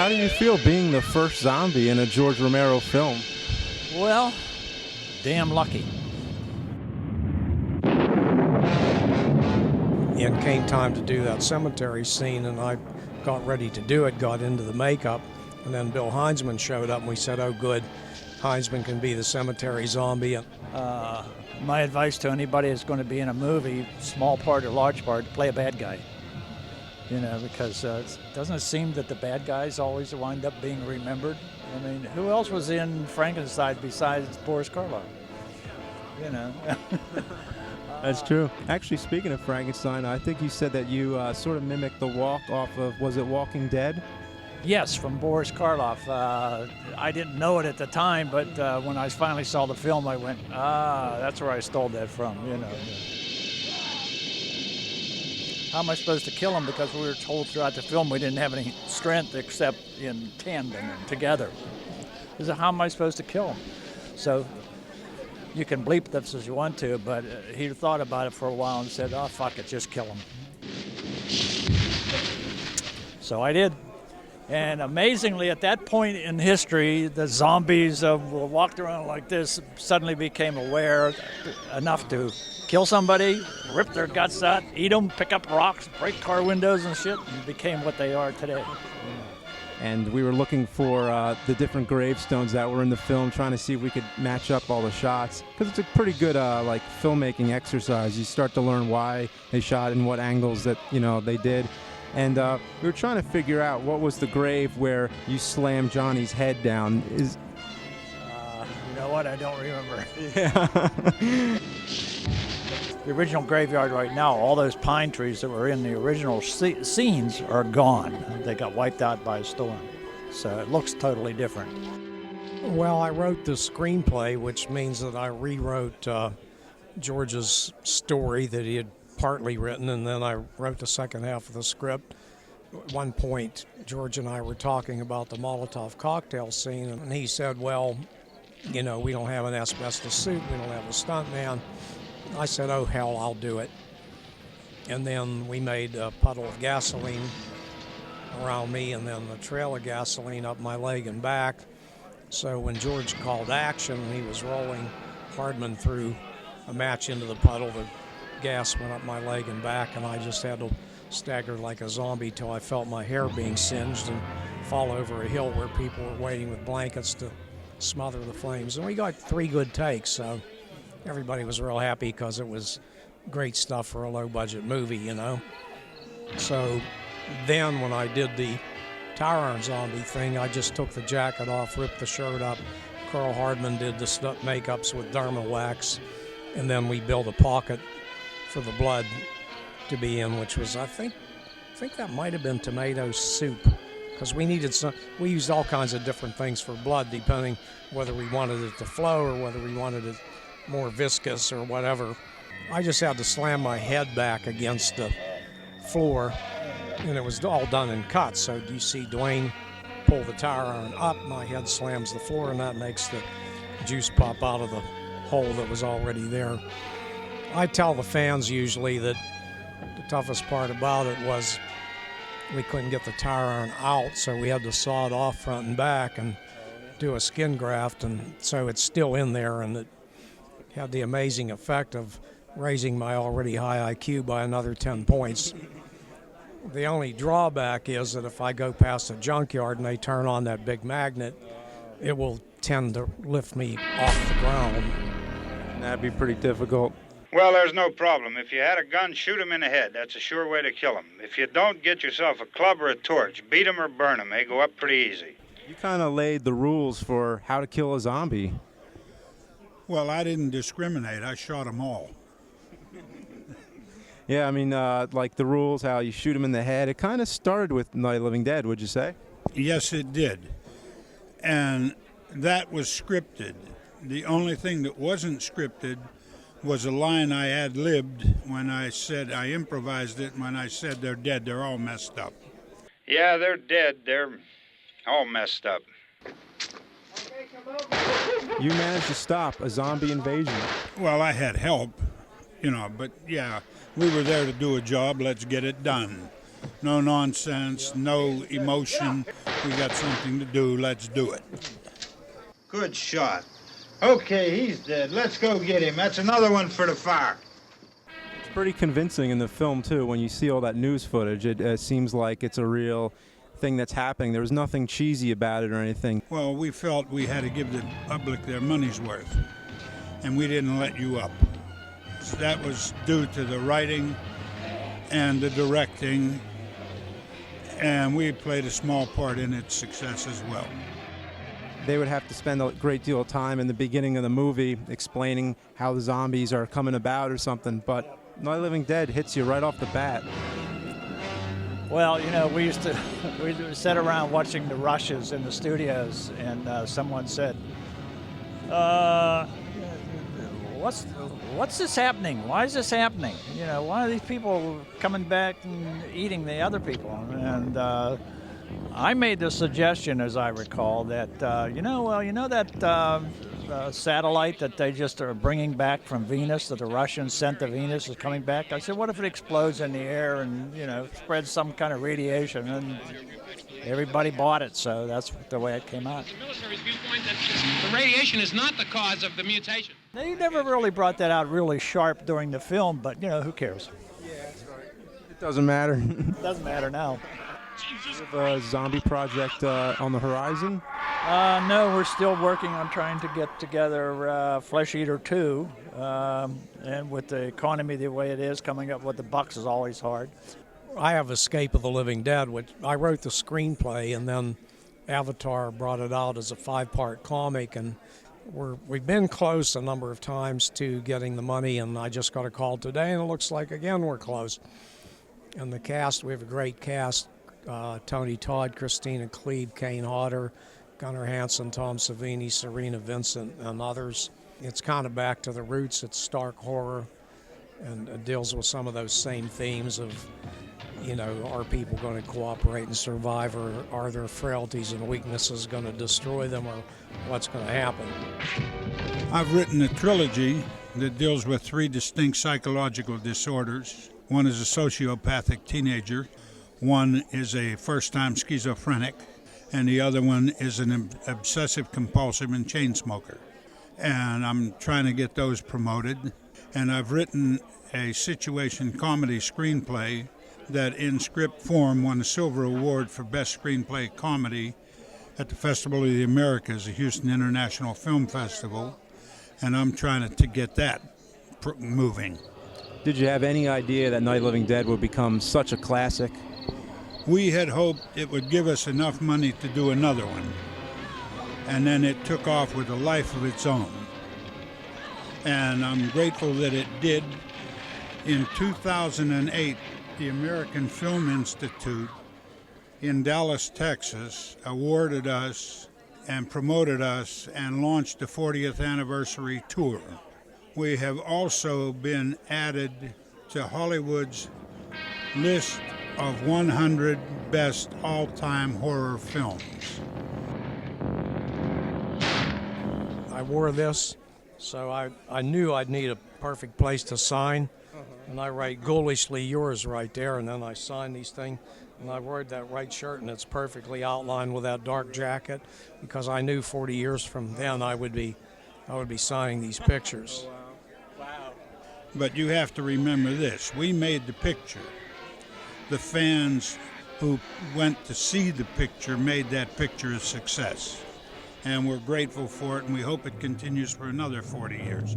how do you feel being the first zombie in a George Romero film? Well, damn lucky. And came time to do that cemetery scene, and I got ready to do it, got into the makeup, and then Bill Heinzman showed up, and we said, oh, good, Heinzman can be the cemetery zombie. My advice to anybody that's going to be in a movie, small part or large part, play a bad guy. You know, because doesn't it seem that the bad guys always wind up being remembered? I mean, who else was in Frankenstein besides Boris Karloff? You know. That's true. Actually, speaking of Frankenstein, I think you said that you sort of mimicked the walk off of, was it Walking Dead? Yes, from Boris Karloff. I didn't know it at the time, but when I finally saw the film, I went, that's where I stole that from, you know. How am I supposed to kill him? Because we were told throughout the film we didn't have any strength except in tandem and together. How am I supposed to kill him? So you can bleep this as you want to, but he thought about it for a while and said, oh, fuck it, just kill him. So I did. And amazingly, at that point in history, the zombies walked around like this suddenly became aware enough to kill somebody, rip their guts out, eat them, pick up rocks, break car windows and shit, and became what they are today. And we were looking for the different gravestones that were in the film, trying to see if we could match up all the shots. Because it's a pretty good like filmmaking exercise. You start to learn why they shot and what angles that they did. And we were trying to figure out what was the grave where you slammed Johnny's head down. You know what? I don't remember. Yeah. The original graveyard right now, all those pine trees that were in the original scenes are gone. They got wiped out by a storm. So it looks totally different. Well, I wrote the screenplay, which means that I rewrote George's story that he had partly written, and then I wrote the second half of the script. At one point, George and I were talking about the Molotov cocktail scene, and he said, well, we don't have an asbestos suit, we don't have a stuntman. I said, oh, hell, I'll do it. And then we made a puddle of gasoline around me and then a trail of gasoline up my leg and back. So when George called action, he was rolling Hardman through a match into the puddle. The gas went up my leg and back, and I just had to stagger like a zombie till I felt my hair being singed and fall over a hill where people were waiting with blankets to smother the flames. And we got 3 good takes, so everybody was real happy because it was great stuff for a low-budget movie, So then when I did the tire iron zombie thing, I just took the jacket off, ripped the shirt up. Carl Hardman did the stunt makeups with Derma wax, and then we built a pocket for the blood to be in, which was, I think that might have been tomato soup, because we used all kinds of different things for blood, depending whether we wanted it to flow or whether we wanted it more viscous or whatever. I just had to slam my head back against the floor, and it was all done in cuts. So you see Dwayne pull the tire iron up, my head slams the floor, and that makes the juice pop out of the hole that was already there. I tell the fans usually that the toughest part about it was we couldn't get the tire iron out, so we had to saw it off front and back and do a skin graft, and so it's still in there, and it had the amazing effect of raising my already high IQ by another 10 points. The only drawback is that if I go past a junkyard and they turn on that big magnet, it will tend to lift me off the ground. That'd be pretty difficult. Well, there's no problem. If you had a gun, shoot him in the head. That's a sure way to kill him. If you don't, get yourself a club or a torch. Beat him or burn him. They go up pretty easy. You kind of laid the rules for how to kill a zombie. Well, I didn't discriminate. I shot them all. Yeah, I mean, like the rules, how you shoot him in the head. It kind of started with Night of the Living Dead, would you say? Yes, it did. And that was scripted. The only thing that wasn't scripted was a line I ad-libbed when I improvised it when I said they're dead, they're all messed up. Yeah, they're dead. They're all messed up. You managed to stop a zombie invasion. Well, I had help, but yeah, we were there to do a job, let's get it done. No nonsense, no emotion. We got something to do, let's do it. Good shot. Okay, he's dead. Let's go get him. That's another one for the fire. It's pretty convincing in the film, too. When you see all that news footage, it seems like it's a real thing that's happening. There was nothing cheesy about it or anything. Well, we felt we had to give the public their money's worth, and we didn't let you up. So that was due to the writing and the directing, and we played a small part in its success as well. They would have to spend a great deal of time in the beginning of the movie explaining how the zombies are coming about or something, but Night of the Living Dead hits you right off the bat. Well, we used to sit around watching the rushes in the studios, and someone said, what's this happening? Why is this happening? Why are these people coming back and eating the other people? And I made the suggestion, as I recall, that that satellite that they just are bringing back from Venus, that the Russians sent to Venus, is coming back. I said, what if it explodes in the air and spreads some kind of radiation? And everybody bought it, so that's the way it came out. The military's viewpoint that the radiation is not the cause of the mutation. They never really brought that out really sharp during the film, but who cares? Yeah, that's right. It doesn't matter. It doesn't matter now. You have a zombie project on the horizon? No, we're still working on trying to get together Flesh Eater 2. And with the economy the way it is, coming up with the bucks is always hard. I have Escape of the Living Dead, which I wrote the screenplay, and then Avatar brought it out as a 5-part comic, and we've been close a number of times to getting the money, and I just got a call today, and it looks like, again, we're close. And the cast, we have a great cast. Tony Todd, Christina Cleve, Kane Hodder, Gunnar Hansen, Tom Savini, Serena Vincent, and others. It's kind of back to the roots. It's stark horror, and it deals with some of those same themes of, are people going to cooperate and survive, or are their frailties and weaknesses going to destroy them, or what's going to happen? I've written a trilogy that deals with 3 distinct psychological disorders. One is a sociopathic teenager. One is a first-time schizophrenic, and the other one is an obsessive-compulsive and chain smoker. And I'm trying to get those promoted. And I've written a situation comedy screenplay that in script form won a Silver Award for Best Screenplay Comedy at the Festival of the Americas, the Houston International Film Festival. And I'm trying to get that moving. Did you have any idea that Night of the Living Dead would become such a classic? We had hoped it would give us enough money to do another one. And then it took off with a life of its own. And I'm grateful that it did. In 2008, the American Film Institute in Dallas, Texas, awarded us and promoted us and launched the 40th anniversary tour. We have also been added to Hollywood's list of 100 best all-time horror films. I wore this, so I knew I'd need a perfect place to sign. And I write ghoulishly yours right there, and then I sign these things. And I wore that white shirt, and it's perfectly outlined with that dark jacket, because I knew 40 years from then I would be signing these pictures. Wow. But you have to remember this. We made the picture. The fans who went to see the picture made that picture a success. And we're grateful for it, and we hope it continues for another 40 years.